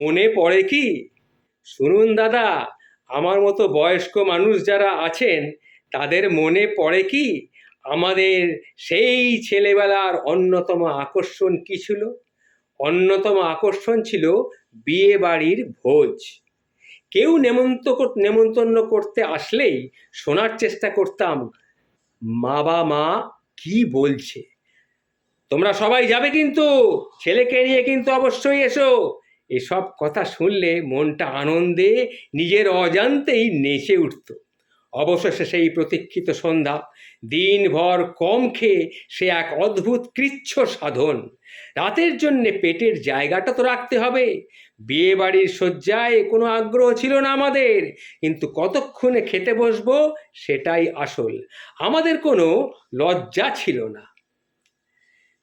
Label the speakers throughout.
Speaker 1: মনে পড়ে কি? শুনুন দাদা, আমার মতো বয়স্ক মানুষ যারা আছেন তাদের মনে পড়ে কি আমাদের সেই ছেলেবেলার অন্যতম আকর্ষণ কি ছিল? অন্যতম আকর্ষণ ছিল বিয়ে বাড়ির ভোজ। কেউ নেমন্তন্ন করতে আসলেই শোনার চেষ্টা করতাম বাবা মা কি বলছে। তোমরা সবাই যাবে কিন্তু, ছেলেকে নিয়ে কিন্তু অবশ্যই এসো। এসব কথা শুনলে মনটা আনন্দে নিজের অজান্তেই নেচে উঠত। অবশেষে সেই প্রতীক্ষিত সন্ধ্যা, দিনভর কম খেয়ে সে এক অদ্ভুত কৃচ্ছ সাধন। রাতের জন্যে পেটের জায়গাটা তো রাখতে হবে। বিয়ে বাড়ির শয্যায় কোনো আগ্রহ ছিল না আমাদের, কিন্তু কতক্ষণে খেতে বসবো সেটাই আসল। আমাদের কোনো লজ্জা ছিল না।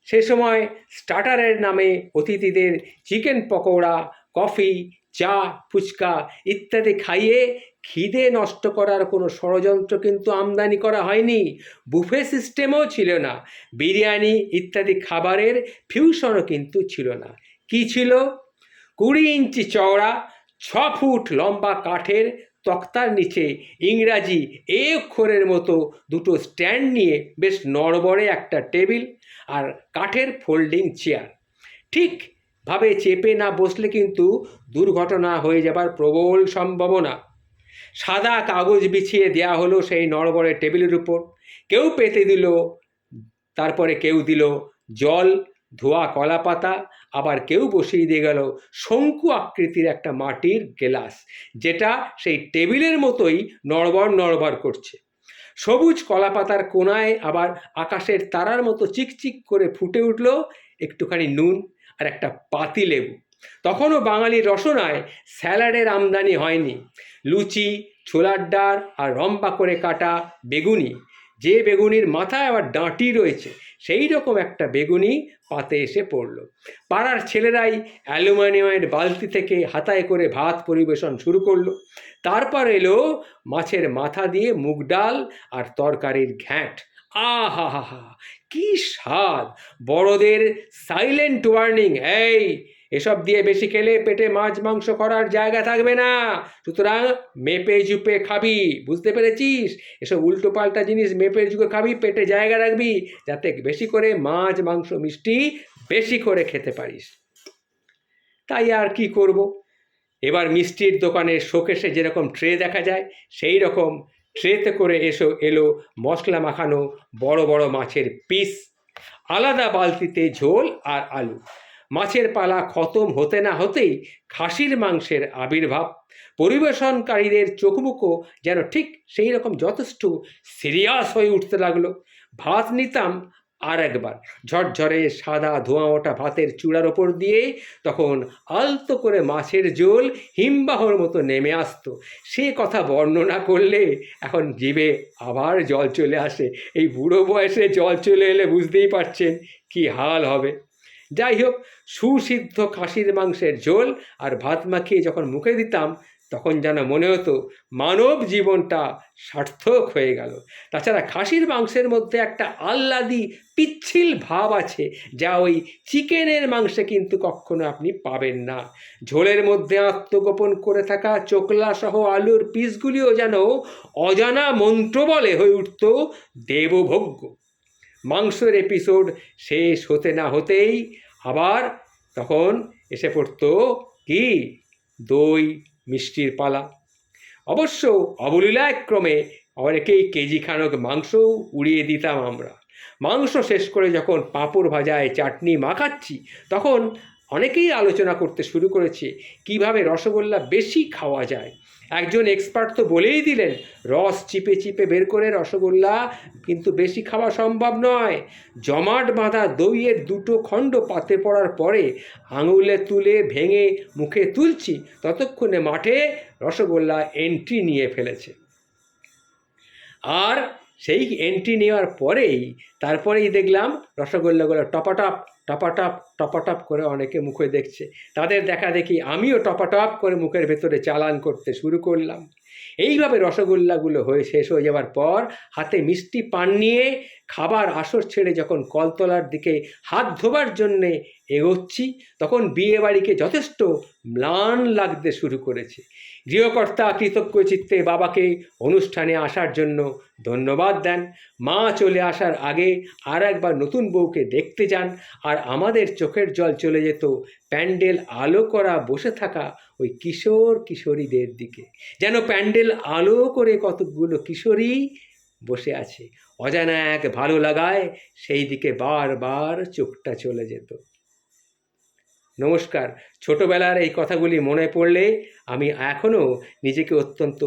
Speaker 1: সে সময় স্টার্টারের নামে অতিথিদের চিকেন পকোড়া, কফি, চা, ফুচকা ইত্যাদি খাইয়ে খিদে নষ্ট করার কোনো ষড়যন্ত্র কিন্তু আমদানি করা হয়নি। বুফে সিস্টেমও ছিল না। বিরিয়ানি ইত্যাদি খাবারের ফিউশনও কিন্তু ছিল না। কি ছিল? 20 ইঞ্চি চওড়া, 6 ফুট লম্বা কাঠের তক্তার নিচে ইংরাজি এ অক্ষরের মতো দুটো স্ট্যান্ড নিয়ে বেশ নড়বড়ে একটা টেবিল আর কাঠের ফোল্ডিং চেয়ার। ঠিকভাবে চেপে না বসলে কিন্তু দুর্ঘটনা হয়ে যাবার প্রবল সম্ভাবনা। সাদা কাগজ বিছিয়ে দেয়া হলো সেই নড়বড়ে টেবিলের উপর। কেউ পেতে দিল, তারপরে কেউ দিল জল, ধোয়া কলা পাতা, আবার কেউ বসিয়ে দিয়ে গেল শঙ্কু আকৃতির একটা মাটির গ্লাস, যেটা সেই টেবিলের মতোই নড়বড় নড়বড় করছে। সবুজ কলা পাতার কোনায় আবার আকাশের তারার মতো চিকচিক করে ফুটে উঠল একটুখানি নুন আর একটা পাতি লেবু। তখনও বাঙালির রসনায় স্যালাডের আমদানি হয়নি। লুচি, ছোলার ডাল আর লম্বা করে কাটা বেগুনি, যে বেগুনির মাথায় আবার ডাঁটি রয়েছে, সেই রকম একটা বেগুনি পাতে এসে পড়ল। পাড়ার ছেলেরাই অ্যালুমিনিয়ামের বালতি থেকে হাতায় করে ভাত পরিবেশন শুরু করলো। তারপর এলো মাছের মাথা দিয়ে মুগ ডাল আর তরকারির ঘ্যাঁট। আহা হা হা, কি স্বাদ! বড়দের সাইলেন্ট ওয়ার্নিং, এই এসব দিয়ে বেশি খেলে পেটে মাছ মাংস করার জায়গা থাকবে না, সুতরাং মেপে জুপে খাবি, বুঝতে পেরেছিস? এসব উল্টো পাল্টা জিনিস মেপে জুপে খাবি, পেটে জায়গা রাখবি, যাতে বেশি করে মাছ মাংস মিষ্টি বেশি করে খেতে পারিস। তাই আর কি করব? এবার মিষ্টির দোকানের শোকেসে যেরকম ট্রে দেখা যায়, সেই রকম ট্রেতে করে এলো মশলা মাখানো বড় বড় মাছের পিস, আলাদা বালতিতে ঝোল আর আলু। মাছের পালা খতম হতে না হতেই খাসির মাংসের আবির্ভাব। পরিবেশনকারীদের চোখমুখো যেন ঠিক সেই রকম যথেষ্ট সিরিয়াস হয়ে উঠতে লাগলো। ভাত নিতাম আর একবার ঝরঝরে সাদা ধোঁয়া ওঠা ভাতের চূড়ার ওপর দিয়ে, তখন আলতো করে মাছের ঝোল হিমবাহর মতো নেমে আসতো। সে কথা বর্ণনা করলে এখন জিভে আবার জল চলে আসে। এই বুড়ো বয়সে জল চলে এলে বুঝতেই পারছেন কি হাল হবে। যাই হোক, সুসিদ্ধ খাসির মাংসের ঝোল আর ভাত মাখিয়ে যখন মুখে দিতাম, তখন যেন মনে হতো মানব জীবনটা সার্থক হয়ে গেল। তাছাড়া খাসির মাংসের মধ্যে একটা আহ্লাদি পিচ্ছিল ভাব আছে, যা ওই চিকেনের মাংসে কিন্তু কখনো আপনি পাবেন না। ঝোলের মধ্যে আত্মগোপন করে থাকা চোকলা সহ আলুর পিসগুলিও যেন অজানা মন্ত্র বলে হয়ে উঠত দেবভোগ্য। মাংসের এপিসোড শেষ হতে না হতেই আবার তখন এসে পড়তো কি, দই মিষ্টির পালা। অবশ্য অবলীলাক্রমে অনেকেই কেজি খানেক মাংসও উড়িয়ে দিতাম আমরা। মাংস শেষ করে যখন পাঁপড় ভাজায় চাটনি মাখাচ্ছি, তখন অনেকেই আলোচনা করতে শুরু করেছে কিভাবে রসগোল্লা বেশি খাওয়া যায়। একজন এক্সপার্ট তো বলেই দিলেন, রস চিপে চিপে বের করে রসগোল্লা কিন্তু বেশি খাওয়া সম্ভব নয়। জমাট বাঁধা দইয়ের দুটো খণ্ড পাতে পড়ার পরে আঙুলে তুলে ভেঙে মুখে তুলছি, ততক্ষণে মাঠে রসগোল্লা এন্ট্রি নিয়ে ফেলেছে। আর সেই এন্ট্রি নেওয়ার তারপরেই দেখলাম রসগোল্লাগুলো টপাটপ টপাটপ টপাটপ করে অনেকে মুখে দেখছে। তাদের দেখা দেখি আমিও টপাটপ করে মুখের ভেতরে চালান করতে শুরু করলাম। এইভাবে রসগোল্লাগুলো শেষ হয়ে যাওয়ার পর হাতে মিষ্টি পান নিয়ে খাবার আসর ছেড়ে যখন কলতলার দিকে হাত ধোবার জন্যে এগোচ্ছি তখন বিয়েবাড়িকে যথেষ্ট ম্লান লাগতে শুরু করেছে। গৃহকর্তা কৃতজ্ঞ চিত্তে বাবাকে অনুষ্ঠানে আসার জন্য ধন্যবাদ দেন। মা চলে আসার আগে আর একবার নতুন বউকে দেখতে যান, আর আমাদের চোখের জল চলে যেত প্যান্ডেল আলো করা বসে থাকা ওই কিশোর কিশোরীদের দিকে। যেন প্যান্ডেল আলো করে কতকগুলো কিশোরী বসে আছে, অজানা এক ভালো লাগায় সেই দিকে বারবার চোখটা চলে যেত। নমস্কার। ছোটবেলার এই কথাগুলি মনে পড়লে আমি এখনও নিজেকে অত্যন্ত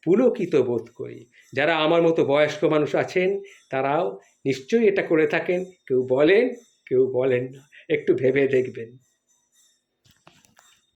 Speaker 1: পুলকিত বোধ করি। যারা আমার মতো বয়স্ক মানুষ আছেন তারাও নিশ্চয়ই এটা করে থাকেন, কেউ বলেন কেউ বলেন না, একটু ভেবে দেখবেন।